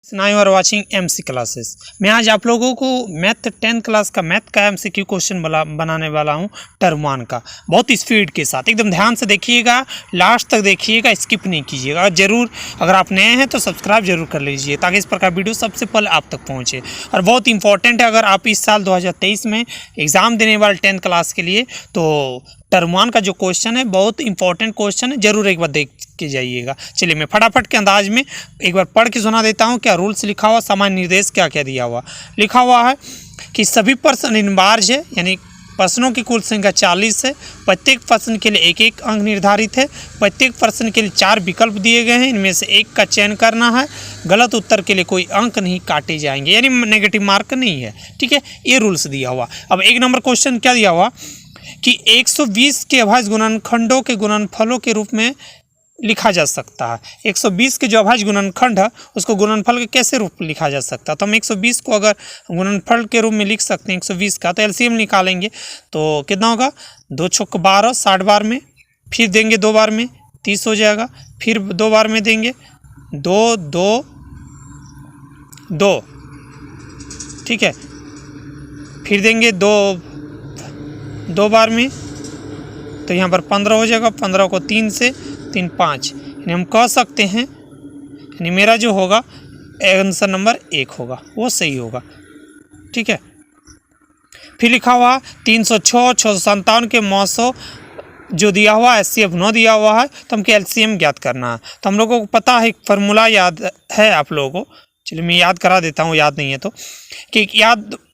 Now you are watching MC classes. मैं आज आप लोगों को मैथ 10th क्लास का मैथ का एमसीक्यू क्वेश्चन बनाने वाला हूं टर्म 1 का, बहुत स्पीड के साथ। एकदम ध्यान से देखिएगा, लास्ट तक देखिएगा, स्किप नहीं कीजिएगा। जरूर अगर आप नए हैं तो सब्सक्राइब जरूर कर लीजिए ताकि इस प्रकार वीडियो सबसे पहले आप तक पहुंचे। और बहुत इंपॉर्टेंट है, अगर आप इस साल 2023 में एग्ज़ाम देने वाले 10th क्लास के लिए, तो टर्म 1 का जो क्वेश्चन है बहुत इंपॉर्टेंट क्वेश्चन है, जरूर एक बार देख के जाइएगा। चलिए मैं फटाफट के अंदाज में एक बार पढ़ के सुना देता हूँ क्या रूल्स लिखा हुआ, सामान्य निर्देश क्या क्या दिया हुआ। लिखा हुआ है कि सभी प्रश्न इनबार्ज है, यानी प्रश्नों की कुल संख्या 40 है। प्रत्येक प्रश्न के लिए एक एक अंक निर्धारित है। प्रत्येक प्रश्न के लिए 4 विकल्प दिए गए हैं, इनमें से एक का चयन करना है। गलत उत्तर के लिए कोई अंक नहीं काटे जाएंगे, यानी नेगेटिव मार्क नहीं है। ठीक है, ये रूल्स दिया हुआ। अब 1 नंबर क्वेश्चन क्या दिया हुआ कि 120 के अभाज्य गुणनखंडों के गुणनफलों के रूप में लिखा जा सकता है। 120 के जो अभाज्य गुणनखंड है उसको गुणनफल के कैसे रूप लिखा जा सकता है, तो हम 120 को अगर गुणनफल के रूप में लिख सकते हैं 120 का, तो एलसीएम निकालेंगे तो कितना होगा, 2 छक्क 12, 60 बार में, फिर देंगे 2 बार में 30 हो जाएगा, फिर 2 बार में देंगे 2 2 2, ठीक है, फिर देंगे 2 बार में, तो यहाँ पर 15 हो जाएगा। 15 को 3 से 3 5, यानी हम कह सकते हैं, यानी मेरा जो होगा आंसर नंबर 1 होगा, वो सही होगा। ठीक है, फिर लिखा हुआ 306 657 के 900 जो दिया हुआ एचसीएफ 9 दिया हुआ है, तो हमको एलसीएम ज्ञात करना है। तो हम लोगों को पता है, एक फार्मूला याद है आप लोगों को, चलिए मैं याद करा देता हूँ, याद नहीं है तो, कि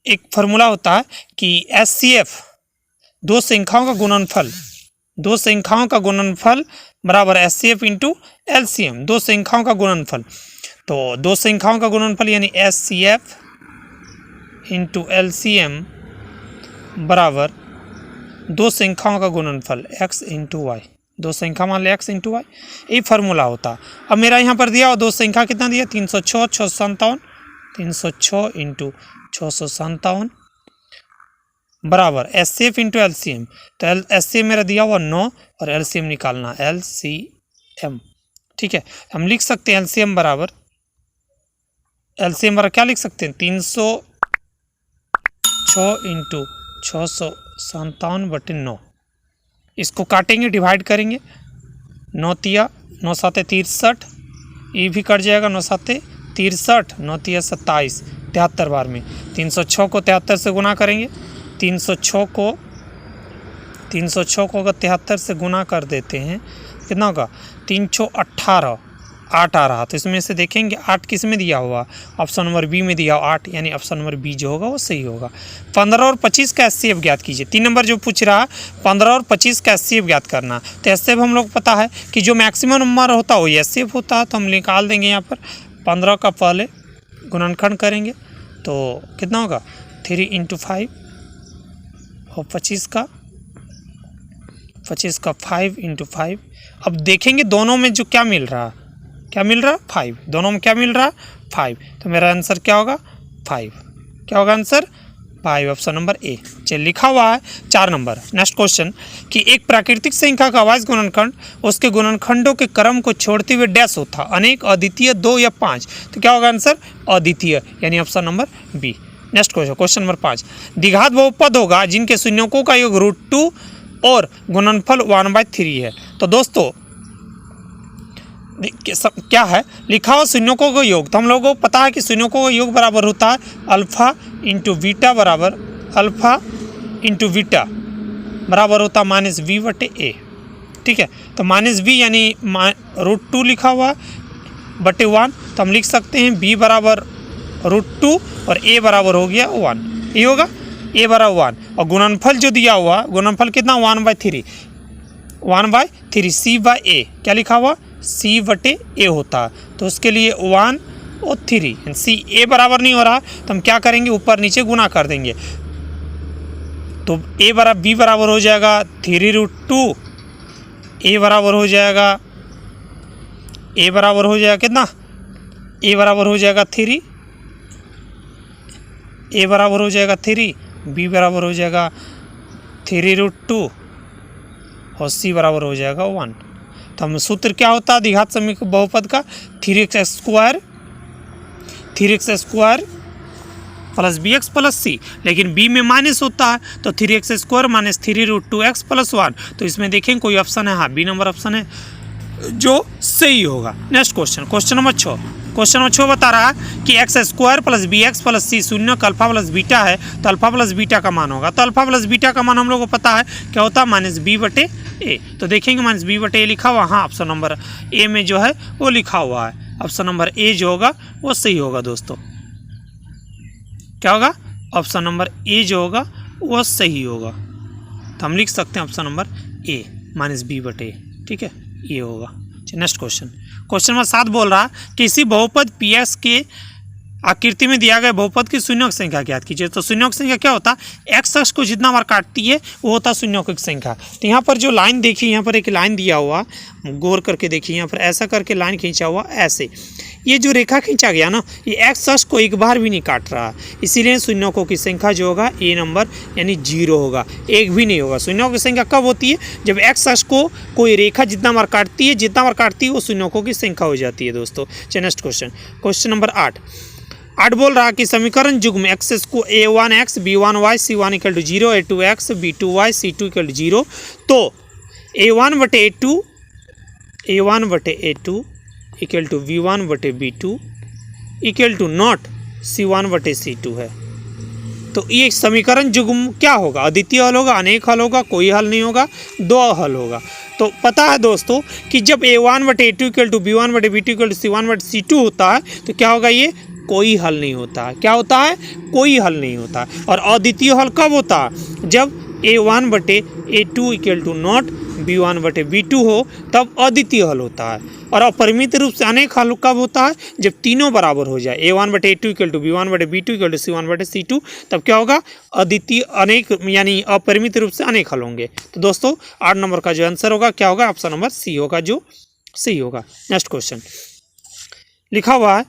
एक फार्मूला होता है कि एचसीएफ दो संख्याओं का गुणनफल, 2 संख्याओं का गुणनफल बराबर एचसीएफ इंटू एलसीएम, 2 संख्याओं का गुणनफल। तो 2 संख्याओं का गुणनफल यानी एचसीएफ इंटू एलसीएम बराबर 2 संख्याओं का गुणनफल x इंटू वाई, 2 संख्या मान ले x इंटू वाई, ये फार्मूला होता है। अब मेरा यहाँ पर दिया और 2 संख्या कितना दिया, 306 657, 306 इंटू 657 बराबर एचसीएफ इंटू एलसीएम। तो एचसीएम मेरा दिया हुआ 9 और एलसीएम निकालना एलसीएम। ठीक है, हम लिख सकते हैं एलसीएम बराबर क्या लिख सकते हैं, 306 इंटू 657/9। इसको काटेंगे, डिवाइड करेंगे, 9 तिया 9 साते 63, ये भी कट जाएगा, 9 साते 63, 9 तिया 27, 73 बार में। 306 को 73 से गुना करेंगे, 306 को अगर 73 से गुना कर देते हैं कितना होगा, 3 6 18, 8 आ रहा। तो इसमें से देखेंगे 8 किस में दिया हुआ, ऑप्शन नंबर बी में दिया हुआ 8, यानी ऑप्शन नंबर बी जो होगा वो सही होगा। 15 और 25 का एचसीएफ ज्ञात कीजिए। 3 नंबर जो पूछ रहा है 15 और 25 का एचसीएफ ज्ञात करना, तो एचसीएफ हम लोग पता है कि जो मैक्सिमम नंबर होता है वो एचसीएफ होता है, तो हम निकाल देंगे। यहाँ पर 15 का पहले गुणनखंड करेंगे तो कितना होगा, 3 इंटू 5, और 25 का 5 इंटू 5। अब देखेंगे दोनों में जो क्या मिल रहा, 5, दोनों में क्या मिल रहा, 5, तो मेरा आंसर क्या होगा, 5। क्या होगा आंसर, 5, ऑप्शन नंबर ए। चलिए लिखा हुआ है 4 नंबर, नेक्स्ट क्वेश्चन, कि एक प्राकृतिक संख्या का अभाज्य गुणनखंड उसके गुणनखंडों के क्रम को छोड़ते हुए डैश होता, अनेक, अद्वितीय, 2 या 5, तो क्या होगा आंसर, अद्वितीय, यानी option number B. Next question number 5, द्विघात बहुपद होगा जिनके शून्यकों का योग √2 और गुणनफल 1/3 है। तो दोस्तों क्या है, लिखा हुआ शून्यकों का योग, तो हम लोगों को पता है कि शून्यकों का योग बराबर होता है अल्फा इंटू बीटा बराबर होता है -b/a। ठीक है, तो -b यानी √2 लिखा हुआ बटे 1, तो हम लिख सकते हैं b बराबर √2 और a बराबर हो गया 1, ये होगा a बराबर 1। और गुणनफल जो दिया हुआ, गुणनफल कितना, 1/3 c/a, क्या लिखा हुआ, c/a होता है, तो उसके लिए 1 और 3, c a बराबर नहीं हो रहा, तो हम क्या करेंगे, ऊपर नीचे गुना कर देंगे, तो b बराबर हो जाएगा 3√2, a बराबर हो जाएगा कितना, a बराबर हो जाएगा 3, a बराबर हो जाएगा 3, b बराबर हो जाएगा 3√2 और c बराबर हो जाएगा 1। तो हम सूत्र क्या होता है द्विघात सममित बहुपद का, 3x² 3x² plus bx plus c, लेकिन b में माइनस होता है तो 3x² माइनस 3√2x प्लस 1। तो इसमें देखें कोई ऑप्शन है, हाँ बी नंबर ऑप्शन है जो सही होगा। Next question, question number 6। Question number 6 बता रहा है कि x² plus bx plus c शून्य का अल्फा प्लस बीटा है, तो अल्फा प्लस बीटा का मान होगा। तो अल्फा प्लस बीटा का मान हम लोग को पता है क्या होता है, -b/a। तो देखेंगे -b/a लिखा हुआ, हाँ ऑप्शन नंबर ए में जो है वो लिखा हुआ है। ऑप्शन नंबर ए जो होगा वो सही होगा दोस्तों। क्या होगा, ऑप्शन नंबर ए जो होगा वो सही होगा। तो हम लिख सकते हैं ऑप्शन नंबर ए -b/a, ठीक है, ये होगा। नेक्स्ट क्वेश्चन, क्वेश्चन नंबर 7 बोल रहा है किसी बहुपद px के आकृति में दिया गया बहुपद की शून्यों की संख्या ज्ञात कीजिए। तो शून्यों की संख्या क्या होता है, एक्स अक्ष को जितना बार काटती है वो होता है शून्यों की संख्या। तो यहाँ पर जो लाइन देखिए, यहाँ पर एक लाइन दिया हुआ, गौर करके देखिए, यहाँ पर ऐसा करके लाइन खींचा हुआ ऐसे, ये जो रेखा खींचा गया ना, ये एक्स अक्ष को एक बार भी नहीं काट रहा, इसीलिए शून्यों की संख्या जो होगा ए नंबर यानी 0 होगा, एक भी नहीं होगा। शून्यों की संख्या कब होती है, जब एक्स अक्ष को कोई रेखा जितना बार काटती है, जितना बार काटती है वो शून्यों की संख्या हो जाती है दोस्तों। चलिए नेक्स्ट क्वेश्चन, क्वेश्चन नंबर 8 बोल रहा है कि समीकरण युग्म एक्स को a1x b1y c1 = 0 a2x b2y c2 = 0। तो a1/a2 = v1/b2 = नॉट c1/c2 है। तो ये समीकरण युग्म क्या होगा, अद्वितीय हल होगा, अनेक हल होगा, कोई हल नहीं होगा, दो हल होगा। तो पता है दोस्तों कि जब a1/a2 = b1/b2 = c1/c2 होता है तो क्या होगा, ये कोई हल नहीं होता है। क्या होता है, कोई हल नहीं होता है। और अद्वितीय हल कब होता है, जब a1/a2 = नॉट b1/b2 हो, तब अद्वितीय हल होता है। और अपरिमित रूप से अनेक हल कब होता है, जब तीनों बराबर हो जाए, a1/a2 = b1/b2 = c1/c2, तब क्या होगा, अद्वितीय अनेक यानी अपरिमित रूप से अनेक हल होंगे। तो दोस्तों 8 नंबर का जो आंसर होगा क्या होगा, ऑप्शन नंबर सी होगा जो सही होगा। नेक्स्ट क्वेश्चन लिखा हुआ है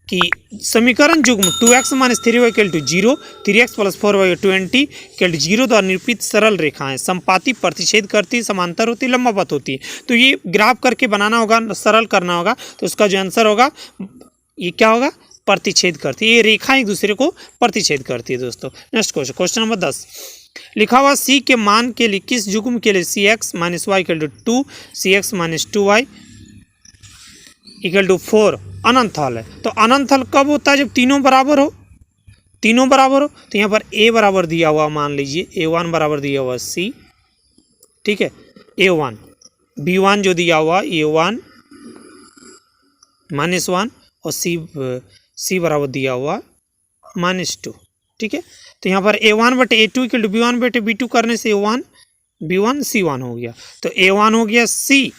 कि समीकरण युग्म 2x - 3y = 0 3x + 4y 20 = 0 द्वारा निरूपित सरल रेखाएं संपाती, प्रतिच्छेद करती, समांतर होती, लंबवत होती है। तो ये ग्राफ करके बनाना होगा, सरल करना होगा। तो उसका जो आंसर होगा ये क्या होगा, प्रतिच्छेद करती है। ये रेखा एक दूसरे को प्रतिच्छेद करती है दोस्तों। नेक्स्ट क्वेश्चन, क्वेश्चन नंबर 10 लिखा हुआ c के मान के लिए किस युग्म के लिए cx - y = 2 cx - 2y = 4 अनंत हल है। तो अनंत हल कब होता है, जब तीनों बराबर हो, तीनों बराबर हो। तो यहाँ पर a बराबर दिया हुआ, मान लीजिए a1 बराबर दिया हुआ c, ठीक है, a1 b1 जो दिया हुआ a1 -1 और c बराबर दिया हुआ -2, ठीक है। तो यहाँ पर a1/a2 = b1/b2 करने से a1 b1 c1 हो गया। तो a1 हो गया c,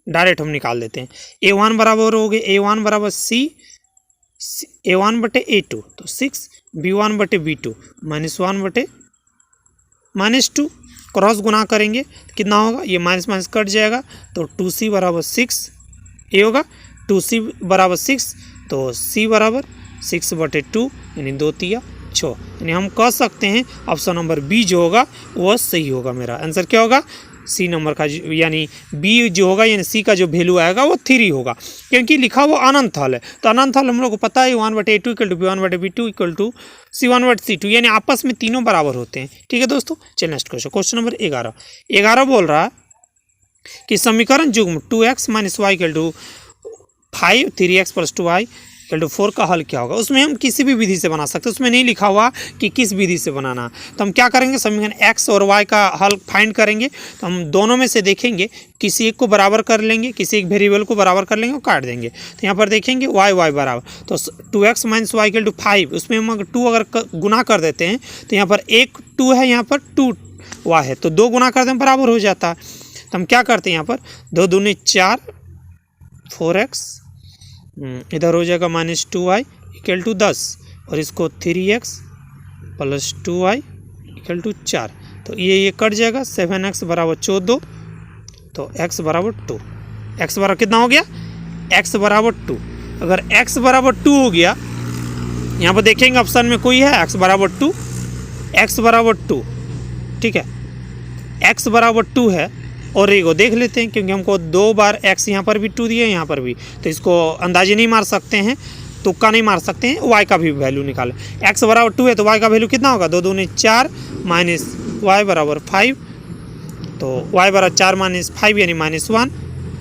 डायरेक्ट हम निकाल देते हैं। a1 बराबर हो गए a1 बराबर c a1/a2 तो 6 b1/b2 -1/-2 क्रॉस गुना करेंगे तो कितना होगा, ये माइनस माइनस कट जाएगा। तो 2c बराबर 6 ये होगा, 2c बराबर 6 तो c बराबर 6/2 यानी 2 तिया 6। यानी हम कह सकते हैं ऑप्शन नंबर बी जो होगा वह सही होगा। मेरा आंसर क्या होगा, सी नंबर का यानी बी जो होगा यानी सी का जो वैल्यू आएगा वो 3 होगा, क्योंकि लिखा हुआ अनंत हल है। तो अनंत हल हम लोग को पता है 1/a2 = b1/b2 = c1/c2 यानी आपस में तीनों बराबर होते हैं। ठीक है दोस्तों, चलिए नेक्स्ट क्वेश्चन, क्वेश्चन नंबर 11 बोल रहा है कि समीकरण युग्म 2x - y = 5 3x + 2y = 4 का हल क्या होगा। उसमें हम किसी भी विधि से बना सकते हैं, उसमें नहीं लिखा हुआ कि किस विधि से बनाना। तो हम क्या करेंगे, समीकरण x और y का हल फाइंड करेंगे। तो हम दोनों में से देखेंगे, किसी एक को बराबर कर लेंगे, किसी एक वेरिएबल को बराबर कर लेंगे और काट देंगे। तो यहाँ पर देखेंगे y बराबर, तो 2x - y = 5, उसमें हम 2 अगर गुना कर देते हैं तो यहाँ पर एक 2 है, यहाँ पर 2y है, तो 2 गुना कर दें बराबर हो जाता है। तो हम क्या करते हैं, यहाँ पर 2 दूनी 4 4x, इधर हो जाएगा -2y = 10 और इसको 3x + 2y = 4। तो ये कट जाएगा, 7x बराबर 14, तो x बराबर 2। x बराबर कितना हो गया, x बराबर 2। अगर x बराबर 2 हो गया, यहाँ पर देखेंगे ऑप्शन में कोई है x बराबर 2, x बराबर 2, ठीक है, x बराबर 2 है। और एक देख लेते हैं, क्योंकि हमको 2 बार x यहाँ पर भी 2 दिया, यहाँ पर भी, तो इसको अंदाजे नहीं मार सकते हैं। तुक्का नहीं मार सकते हैं, वाई का भी वैल्यू निकालें। एक्स बराबर 2 है तो वाई का वैल्यू कितना होगा, 2 दूनी 4 माइनस वाई बराबर 5, तो वाई बराबर 4 माइनस 5 यानी -1,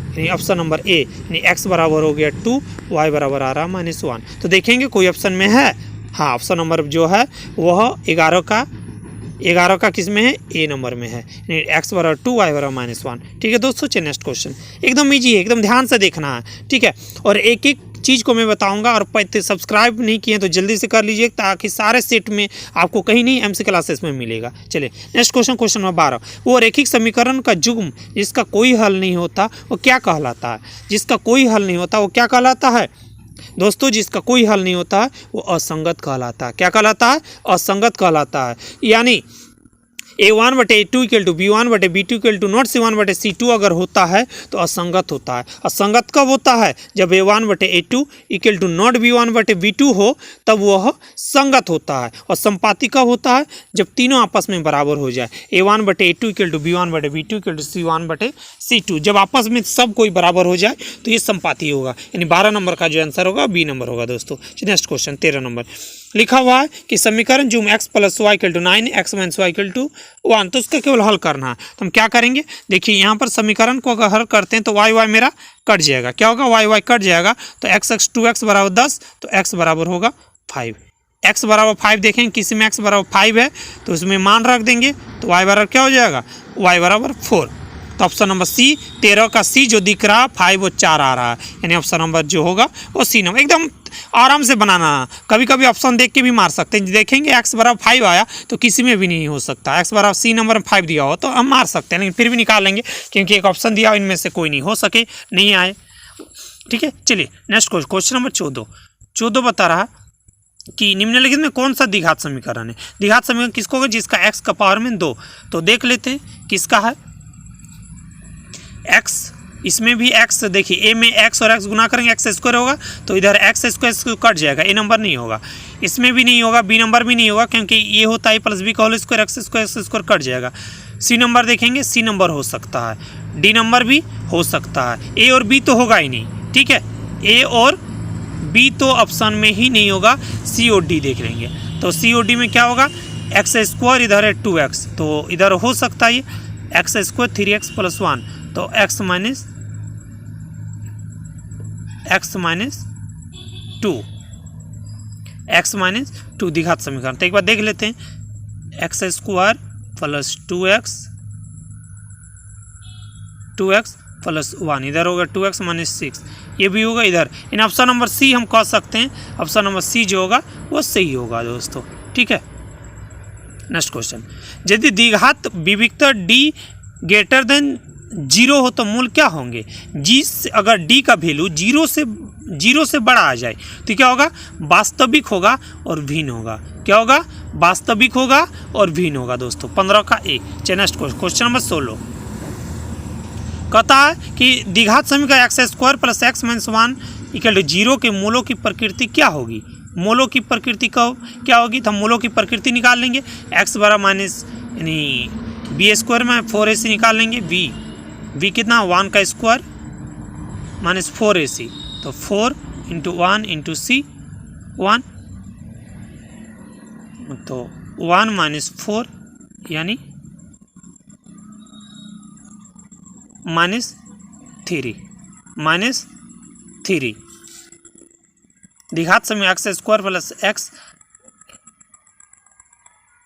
यानी ऑप्शन नंबर ए, यानी एक्स बराबर हो गया 2, वाई बराबर आ रहा -1। तो देखेंगे कोई ऑप्शन में है, हाँ ऑप्शन नंबर जो है वह 11 का किस में है, ए नंबर में है, यानी एक्स बराबर 2, वाई बराबर -1। ठीक है दोस्तों, चलिए नेक्स्ट क्वेश्चन, एकदम ईजी है, एकदम ध्यान से देखना है। ठीक है, और एक एक चीज़ को मैं बताऊंगा, और सब्सक्राइब नहीं किए तो जल्दी से कर लीजिए, ताकि सारे सेट में आपको कहीं नहीं एमसी क्लासेस में मिलेगा। चलिए नेक्स्ट क्वेश्चन, क्वेश्चन नंबर 12, वो रैखिक समीकरण का युग्म जिसका कोई हल नहीं होता वो क्या कहलाता है, जिसका कोई हल नहीं होता वो क्या कहलाता है दोस्तों, जिसका कोई हल नहीं होता है वो असंगत कहलाता है। क्या कहलाता है, असंगत कहलाता है। यानी A1/A2 = B1/B2 = नॉट C1/C2 अगर होता है तो असंगत होता है। असंगत कब होता है, जब A1/A2 = नॉट B1/B2 हो तब वह संगत होता है। और संपाती कब होता है, जब तीनों आपस में बराबर हो जाए। A1/A2 = B1/B2 = C1/C2, जब आपस में सब कोई बराबर हो जाए तो ये संपाती होगा, यानी 12 नंबर का जो आंसर होगा बी नंबर होगा दोस्तों। नेक्स्ट क्वेश्चन 13 नंबर, लिखा हुआ है कि समीकरण जो x + y = 9, x - y = 1, तो उसका केवल हल करना है। तो हम क्या करेंगे, देखिए यहाँ पर समीकरण को अगर हल करते हैं तो y मेरा कट जाएगा। क्या होगा, y कट जाएगा, तो x 2x बराबर 10, तो x बराबर होगा 5। x बराबर 5 देखेंगे, किसी में x बराबर 5 है तो उसमें मान रख देंगे, तो y बराबर क्या हो जाएगा, y बराबर 4। तो ऑप्शन नंबर सी, 13 का सी जो दिख रहा है 5 वो 4 आ रहा है, यानी ऑप्शन नंबर जो होगा वो सी नंबर। एकदम आराम से बनाना, कभी कभी ऑप्शन देख के भी मार सकते हैं। देखेंगे x बराबर 5 आया तो किसी में भी नहीं हो सकता, x बराबर सी नंबर में 5 दिया हो तो हम मार सकते हैं, लेकिन फिर भी निकाल लेंगे क्योंकि एक ऑप्शन दिया इनमें से कोई नहीं हो सके, नहीं आए। ठीक है, चलिए नेक्स्ट क्वेश्चन नंबर 14 बता रहा कि निम्नलिखित में कौन सा द्विघात समीकरण है। द्विघात समीकरण किसको होगा, जिसका x का पावर में 2। तो देख लेते हैं किसका है x, इसमें भी x, देखिए a में x और x गुना करेंगे x² होगा, तो इधर x² कट जाएगा, a नंबर नहीं होगा, इसमें भी नहीं होगा, b नंबर भी नहीं होगा क्योंकि ये होता है +b का होल स्क्वायर, x² कट जाएगा। c नंबर देखेंगे, c नंबर हो सकता है, d नंबर भी हो सकता है, a और b तो होगा ही नहीं। ठीक है, a और b तो ऑप्शन में ही नहीं होगा, c और d देख लेंगे, तो c और d में क्या होगा, x², इधर है 2x, तो इधर हो सकता है ये x² 3x + 1, तो x - 2 द्विघात समीकरण। तो एक बार देख लेते हैं, x² + 2x + 1, इधर होगा 2x - 6, ये भी होगा इधर। इन ऑप्शन नंबर सी हम कह सकते हैं, ऑप्शन नंबर सी जो होगा वो सही होगा दोस्तों। ठीक है, नेक्स्ट क्वेश्चन, यदि द्विघात विविक्तर d > 0 हो तो मूल क्या होंगे। अगर d का वैल्यू 0 से बड़ा आ जाए तो क्या होगा, वास्तविक होगा और भिन्न होगा। क्या होगा, वास्तविक होगा और भिन्न होगा दोस्तों। 15 का ए। चलिए नेक्स्ट क्वेश्चन नंबर 16 कहता है कि द्विघात समीकरण x² + x - 1 = 0 के मूलों की प्रकृति क्या होगी। मूलों की प्रकृति क्या होगी, तो हम मूलों की प्रकृति निकाल लेंगे। x बराबर माइनस यानी b² में 4ac निकाल लेंगे, b कितना 1 का स्क्वायर माइनस 4ac, तो 4 × 1 × c 1, तो 1 - 4 यानी -3 द्विघात समीकरण x² + x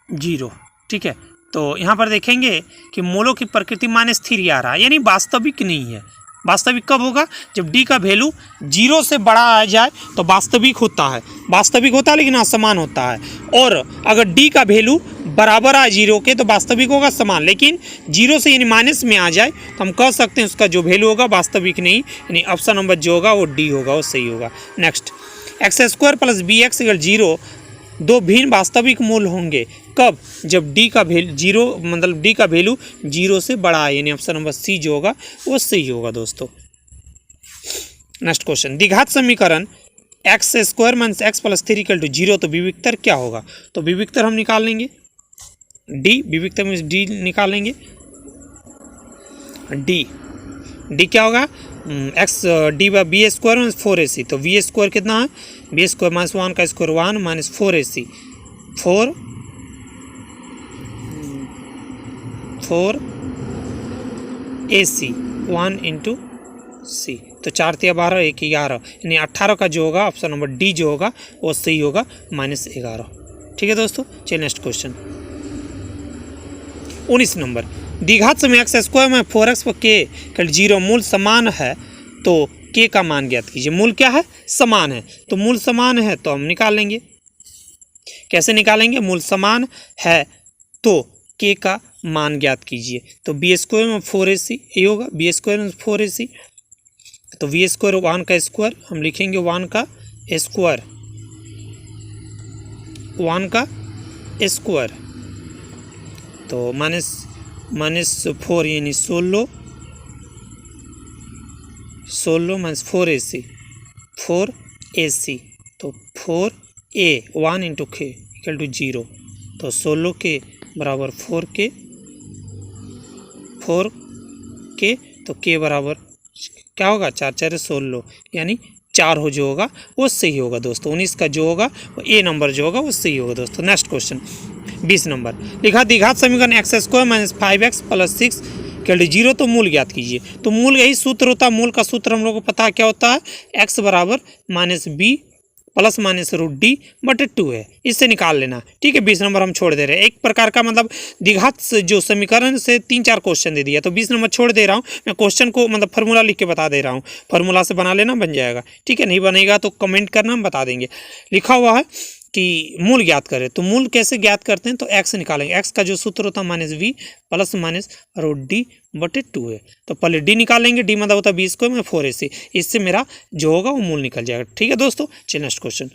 0। ठीक है, तो यहाँ पर देखेंगे कि मूलों की प्रकृति -3 आ रहा है, यानी वास्तविक नहीं है। वास्तविक कब होगा, जब d का वैल्यू 0 से बड़ा आ जाए तो वास्तविक होता है, लेकिन असमान होता है। और अगर d का वैल्यू बराबर आए 0 के तो वास्तविक होगा समान, लेकिन 0 से यानी माइनस में आ जाए तो हम कह सकते हैं उसका जो वैल्यू होगा वास्तविक नहीं, यानी ऑप्शन नंबर जो होगा वो डी होगा, वो सही होगा। नेक्स्ट, x² + bx = 0 दो भिन्न वास्तविक मूल होंगे कब, जब d का वैल्यू 0 मतलब d का वैल्यू 0 से बड़ा है, यानी ऑप्शन नंबर सी जो होगा वो सही होगा दोस्तों। नेक्स्ट क्वेश्चन, द्विघात समीकरण x² - x + 3 = 0 तो विविक्तर क्या होगा। तो विविक्तर हम निकाल लेंगे d, विविक्तर में d निकालेंगे, d क्या होगा, x d/b² में 4ac, तो v² कितना है बी स्क्वायर माइनस 1 का square 1 minus 4ac 4ac 1 into सी। तो 4 तिया 12 1 11 यानी 18 का जो होगा ऑप्शन नंबर डी जो होगा वो सही होगा -11। ठीक है दोस्तों, चलिए नेक्स्ट क्वेश्चन 19 नंबर। द्विघात समय एक्स स्क्वायर में 4x पर के 0 मूल समान है तो के का मान ज्ञात कीजिए। मूल क्या है? समान है। तो मूल समान है तो हम निकाल लेंगे। कैसे निकालेंगे? मूल समान है तो के का मान ज्ञात कीजिए। तो बी स्क्वायर में 4ac ये होगा, बी स्क्वायर में 4ac तो वी स्क्वायर 1 का स्क्वायर हम लिखेंगे 1 का स्क्वायर 1 का स्क्वायर तो माइनस 4 यानी 16 माइनस 4ac तो 4a 1 इंटू के इक्वल टू 0 तो 16 के बराबर 4k तो के बराबर क्या होगा? 4 4 16 यानी 4 हो जो होगा वो सही होगा दोस्तों। 19 का जो होगा वो ए नंबर जो होगा वो सही होगा दोस्तों। Next question 20 number. लिखा द्विघात समीकरण x square minus 5x plus 6 के 0 तो मूल ज्ञात कीजिए। तो मूल यही सूत्र होता है। मूल का सूत्र हम लोग को पता है क्या होता है? x बराबर minus B plus minus root D बटे 2 है, इससे निकाल लेना। ठीक है, 20 नंबर हम छोड़ दे रहे हैं। एक प्रकार का मतलब द्विघात जो समीकरण से 3-4 क्वेश्चन दे दिया तो 20 नंबर छोड़ दे रहा हूँ मैं। क्वेश्चन को मतलब फार्मूला लिख के बता दे रहा हूँ, फार्मूला से बना लेना, बन जाएगा। ठीक है, नहीं बनेगा तो कमेंट करना, हम बता देंगे। लिखा हुआ है कि मूल ज्ञात करें। तो मूल कैसे ज्ञात करते हैं? तो x निकालेंगे। x का जो सूत्र होता है minus B plus minus root D बटे 2 है। तो पहले d निकालेंगे, d मतलब होता है बी स्क्वायर में 4ac, इससे मेरा जो होगा वो मूल निकल जाएगा। ठीक है दोस्तों, चलिए नेक्स्ट क्वेश्चन।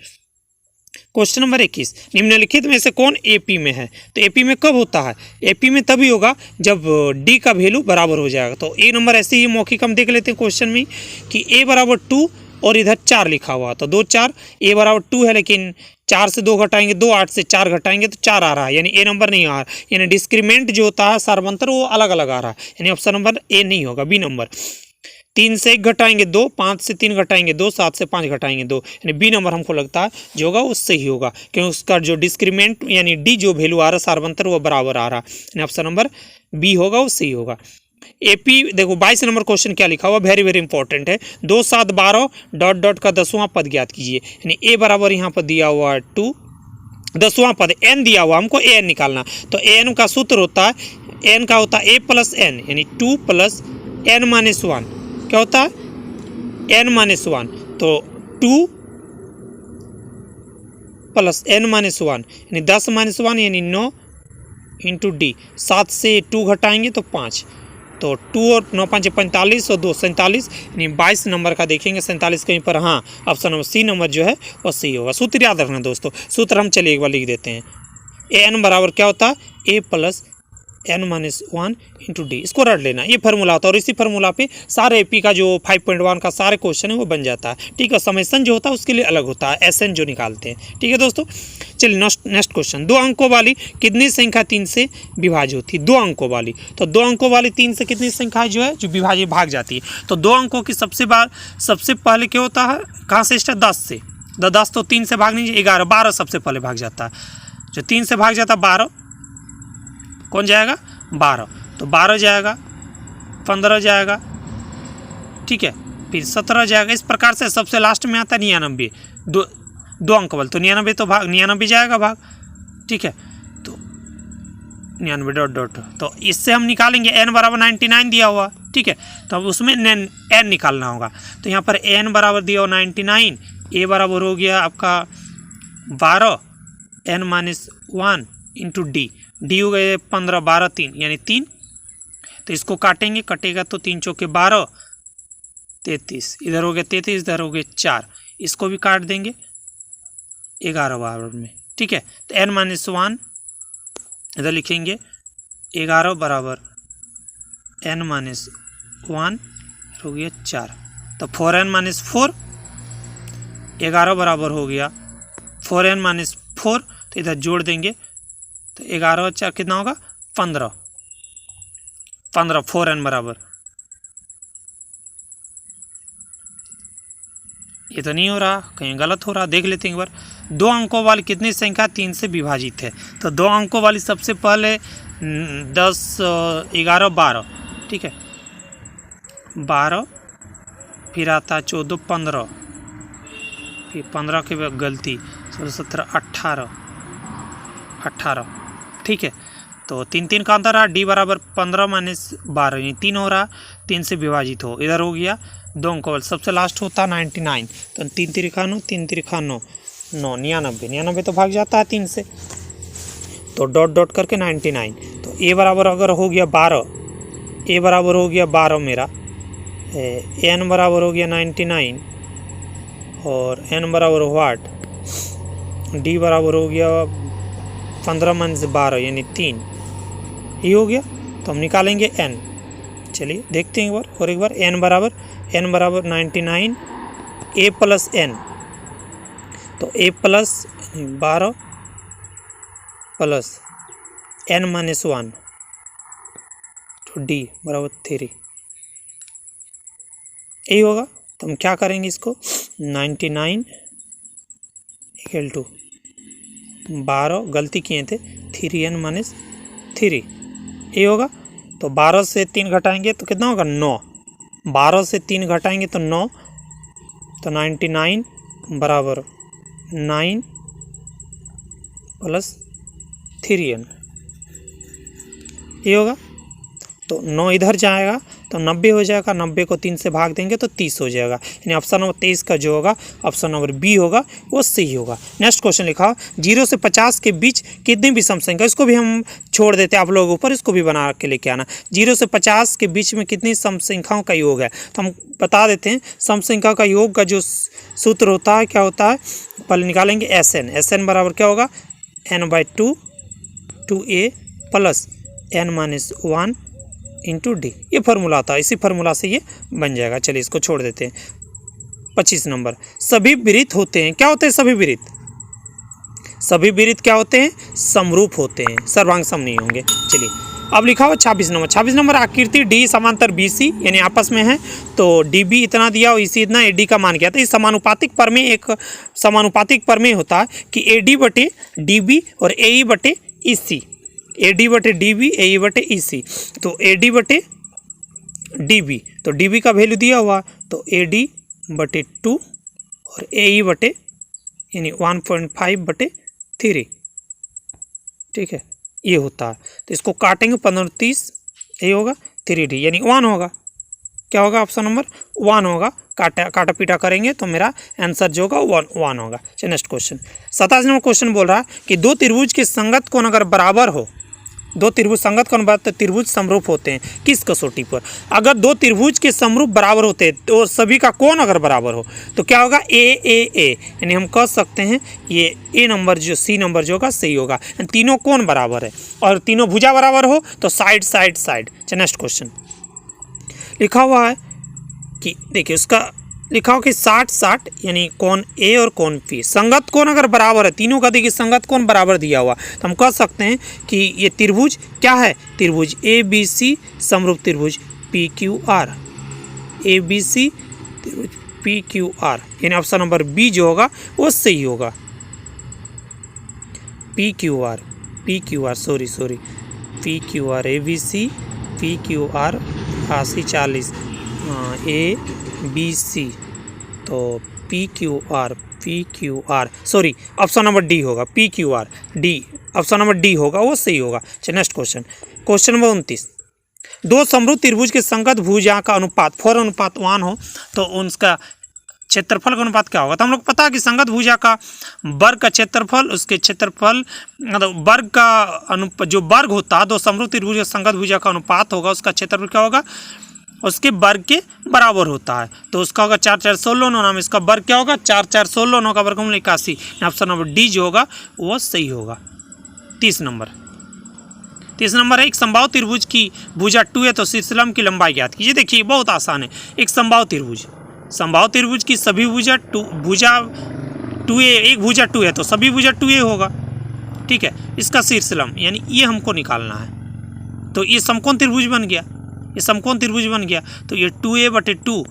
Question number 21। निम्नलिखित में से कौन एपी में है? तो एपी में कब होता है? एपी में तभी होगा जब डी का वैल्यू बराबर हो जाएगा। तो ए नंबर ऐसे ही मौखिक हम देख लेते हैं क्वेश्चन में कि ए बराबर 2 और इधर 4 लिखा हुआ। तो 2 4 ए बराबर 2 है, लेकिन 4 से 2 घटाएंगे 2, 8 से 4 घटाएंगे तो 4 आ रहा है, यानी ए नंबर नहीं आ रहा। यानी डिस्क्रीमेंट जो होता है सार्वंतर वो अलग अलग आ रहा है, यानी ऑप्शन नंबर ए नहीं होगा, बी नंबर। 3 से 1 घटाएंगे 2, 5 से 3 घटाएंगे 2, 7 से 5 घटाएंगे 2, यानी बी नंबर हमको लगता है जो होगा वो सही होगा, क्योंकि उसका जो डिस्क्रीमेंट यानी डी जो वैल्यू आ रहा है सार्वंतर वो बराबर आ रहा है, यानी ऑप्शन नंबर बी होगा वो सही होगा। एपी देखो 22 नंबर क्वेश्चन क्या लिखा हुआ, वेरी वेरी इंपॉर्टेंट है। 2 7 12 डॉट डॉट का 10वां पद ज्ञात कीजिए। यानी ए बराबर यहाँ पर दिया हुआ है 2, 10वां पद एन दिया हुआ, हमको एन निकालना। तो एन का सूत्र होता है, एन का होता है ए प्लस एन, यानी 2 प्लस एन माइनस 1 क्या होता है? N minus 1। तो 2 प्लस एन माइनस 1 यानी 10 माइनस 1 यानी 9 इंटू डी। 7 से 2 घटाएंगे तो 5, तो 2 और 9 5 45 और 2 47, यानी 22 नंबर का देखेंगे 47 कहीं पर। हाँ, ऑप्शन नंबर सी नंबर जो है वो सही होगा। सूत्र याद रखना दोस्तों, सूत्र हम चलिए एक बार लिख देते हैं। ए एन बराबर क्या होता है? A plus N minus 1 into D, इसको रट लेना, ये फार्मूला होता है। और इसी फार्मूला पे सारे एपी का जो 5.1 का सारे क्वेश्चन है वो बन जाता है। ठीक है, समेसन जो होता है उसके लिए अलग होता है, एसएन जो निकालते हैं। ठीक है दोस्तों, चलिए नेक्स्ट क्वेश्चन। 2 अंकों वाली कितनी संख्या 3 से विभाज्य होती है? 2 अंकों वाली, तो 2 अंकों वाली 3 से कितनी संख्या जो है जो विभाज्य भाग जाती है? तो 2 अंकों की सबसे पहले क्या होता है? कहाँ से स्टार्ट? 10 से। 10 तो 3 से भाग नहीं, 11 12 सबसे पहले भाग जाता है। जो 3 से भाग जाता है 12 कौन जाएगा? 12। तो 12 जाएगा, 15 जाएगा, ठीक है, फिर 17 जाएगा। इस प्रकार से सबसे लास्ट में आता है 99, 2 अंक वाले, तो 99 तो भाग 99 जाएगा भाग। ठीक है, तो 99 डॉट डॉट, तो इससे हम निकालेंगे n बराबर 99 दिया हुआ। ठीक है, तो अब उसमें n निकालना होगा। तो यहाँ पर n बराबर दिया हुआ 99, a बराबर हो गया आपका 12 n minus 1 into D, D हो गए 15 12 3 यानी 3। तो इसको काटेंगे, कटेगा तो 3 चौके 12 33, इधर हो गया 33, इधर हो गए 4, इसको भी काट देंगे 11 बराबर में। ठीक है, तो n माइनस 1 इधर लिखेंगे 11 बराबर n माइनस 1 हो गया 4, तो 4n माइनस 4, 11 बराबर हो गया 4n माइनस 4, तो इधर जोड़ देंगे तो 11 4 कितना होगा? 15 4n बराबर ये तो नहीं हो रहा, कहीं गलत हो रहा, देख लेते हैं एक बार। 2 अंकों वाली कितनी संख्या 3 से विभाजित है? तो 2 अंकों वाली सबसे पहले 10, 11, 12, ठीक है, 12, फिर आता है 14, 15, फिर 15 के बाद गलती 16, 17, 18, ठीक है। तो 3 3 का अंतर रहा, डी बराबर 15 माइनस 12 यानी 3 हो रहा, 3 से विभाजित हो, इधर हो गया 2 अंकों वाला सबसे लास्ट होता 99, तो 3 तिरिखा 9, 3 तिरिखा 9, 9 99 तो भाग जाता है 3 से, तो डॉट डॉट करके 99। तो ए बराबर अगर हो गया 12, ए बराबर हो गया 12 मेरा, एन बराबर हो गया 99 और एन बराबर वाट, डी बराबर हो गया 15 माइनस 12 यानी 3, ये हो गया। तो हम निकालेंगे एन, चलिए देखते हैं एक बार और एक बार। एन बराबर 99 ए प्लस एन, तो ए प्लस 12 प्लस एन माइनस 1, तो डी बराबर 3, यही होगा। तो हम क्या करेंगे इसको, 99 इक्वल टू 12, गलती किए थे 3n माइनस 3, ये होगा। तो 12 से 3 घटाएंगे तो कितना होगा 9, 12 से 3 घटाएंगे तो 9, तो 99 बराबर 9 प्लस 3n, ये होगा। तो 9 इधर जाएगा तो 90 हो जाएगा, 90 को 3 से भाग देंगे तो 30 हो जाएगा, यानी ऑप्शन नंबर 23 का जो होगा ऑप्शन नंबर बी होगा, वो सही होगा। नेक्स्ट क्वेश्चन लिखा, 0 से 50 के बीच कितनी भी सम संख्या, इसको भी हम छोड़ देते हैं आप लोगों ऊपर, इसको भी बना के लेके आना। 0 से 50 के बीच में कितनी सम संख्याओं का योग है, तो हम बता देते हैं। सम संख्या का योग का जो सूत्र होता है क्या होता है, पहले निकालेंगे एस एन बराबर क्या होगा, n/2 2a plus n-1 into D, ये फार्मूला आता है, इसी फार्मूला से ये बन जाएगा। चलिए इसको छोड़ देते हैं। 25 नंबर, सभी विरित होते हैं, क्या होते हैं सभी विरित, सभी विरित क्या होते हैं, समरूप होते हैं, सर्वांग सम नहीं होंगे। चलिए अब लिखा हुआ 26 नंबर आकृति डी समांतर बी सी यानी आपस में है, तो डी बी इतना दिया और इसी इतना ए डी का मान किया था। इस समानुपातिक प्रमेय, एक समानुपातिक प्रमेय होता है कि ए डी बटे डी बी और ए ई बटे ई सी, ए डी बटे डी बी ए ई बटे ई सी, तो ए डी बटे डी बी, तो डी बी का वैल्यू दिया हुआ, तो ए डी बटे 2 और ए ई बटे यानी 1.5 बटे 3, ठीक है, ये होता है। तो इसको काटेंगे 15 30, ये होगा 3D यानी 1 होगा, क्या होगा ऑप्शन नंबर 1 होगा। काटा पीटा करेंगे तो मेरा आंसर जो होगा 1 होगा। चलिए नेक्स्ट क्वेश्चन, 27 नंबर क्वेश्चन बोल रहा है कि 2 त्रिभुज के संगत कोण अगर बराबर हो, 2 त्रिभुज संगत कोण बराबर, तो त्रिभुज समरूप होते हैं किस कसौटी पर, अगर 2 त्रिभुज के समरूप बराबर होते हैं तो सभी का कोण अगर बराबर हो तो क्या होगा ए यानी हम कह सकते हैं ये ए नंबर जो सी नंबर जो होगा सही होगा। तीनों कोण बराबर है और तीनों भुजा बराबर हो तो साइड साइड साइड। चलिए नेक्स्ट क्वेश्चन लिखा हुआ है कि देखिए उसका लिखा हो कि 60-60 यानी कोण ए और कोण पी, संगत कोण अगर बराबर है, तीनों का देखिए संगत कोण बराबर दिया हुआ, तो हम कह सकते हैं कि ये त्रिभुज क्या है, त्रिभुज ए बी सी समरूप त्रिभुज P Q R, A B C त्रिभुज पी क्यू आर, यानी ऑप्शन नंबर बी जो होगा वो सही होगा। P Q R sorry P Q R A B C P Q R 80-40 A B C, तो P Q R sorry option number D होगा, P Q R D option number D होगा वो सही होगा। चलिए नेक्स्ट क्वेश्चन नंबर 29, 2 समरूप त्रिभुज के संगत भुजा का अनुपात 4:1 हो तो उनका क्षेत्रफल का अनुपात क्या होगा। तो हम लोग पता है कि संगत भुजा का वर्ग का क्षेत्रफल, उसके क्षेत्रफल मतलब वर्ग का जो वर्ग होता है 2 समरूप त्रिभुज के संगत भुजा का अनुपात होगा, उसका क्षेत्रफल क्या होगा, उसके वर्ग के बराबर होता है। तो उसका होगा 4×4 = 16, नाम इसका वर्ग क्या होगा 4×4 = 16, 9 का वर्गमूल 81, ऑप्शन नंबर डी जो होगा वो सही होगा। 30 नंबर है, एक समबाहु त्रिभुज की भुजा 2 है तो शीर्षलंब की लंबाई ज्ञात कीजिए। देखिए बहुत आसान है, एक समबाहु त्रिभुज की सभी भुजा 2a, एक भुजा 2 है तो सभी भुजा 2a होगा, ठीक है। इसका शीर्षलंब यानी ये हमको निकालना है, तो ये समकोण त्रिभुज बन गया, तो ये 2a/2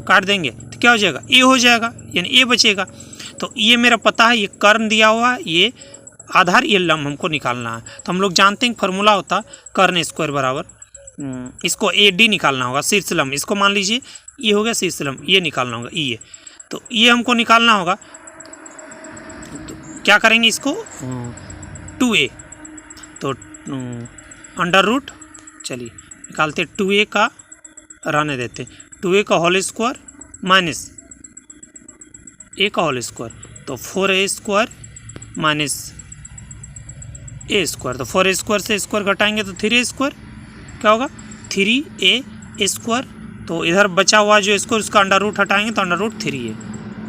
काट देंगे तो क्या हो जाएगा, ए हो जाएगा, यानी ए बचेगा। तो ये मेरा पता है, ये कर्ण दिया हुआ, ये आधार, ये लंब हमको निकालना है। तो हम लोग जानते हैं फॉर्मूला होता कर्ण स्क्वायर बराबर, इसको ए डी निकालना होगा, शीर्ष लंब, इसको मान लीजिए ये हो गया शीर्ष लंब, ये निकालना होगा ये, तो ये हमको निकालना होगा। तो क्या करेंगे इसको, 2a, तो अंडर रूट, चलिए निकालते 2a का, रहने देते 2a का होल स्क्वायर माइनस a का होल स्क्वायर, तो 4a square minus a square, तो 4a स्क्वायर से स्क्वायर घटाएंगे तो 3a स्क्वायर, क्या होगा 3a स्क्वायर। तो इधर बचा हुआ जो स्क्वायर उसका अंडर रूट हटाएंगे तो under root 3a,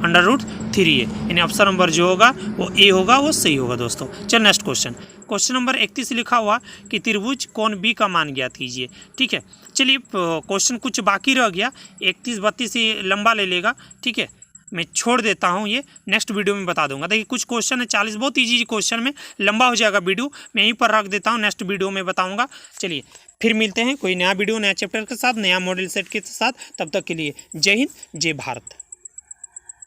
under root 3a, यानी ऑप्शन नंबर जो होगा वो ए होगा, वो सही होगा दोस्तों। चल नेक्स्ट क्वेश्चन, क्वेश्चन नंबर 31 लिखा हुआ कि त्रिभुज कोण बी का मान ज्ञात कीजिए। ठीक है, चलिए क्वेश्चन कुछ बाकी रह गया, 31 32 ये लंबा ले लेगा। ठीक है, मैं छोड़ देता हूँ, ये नेक्स्ट वीडियो में बता दूंगा। देखिए कुछ क्वेश्चन है 40, बहुत ईजी क्वेश्चन में, लंबा हो जाएगा वीडियो, मैं यहीं पर रख देता हूँ, नेक्स्ट वीडियो में बताऊंगा। चलिए फिर मिलते हैं कोई नया वीडियो, नया चैप्टर के साथ, नया मॉडल सेट के साथ, तब तक के लिए जय हिंद, जय भारत।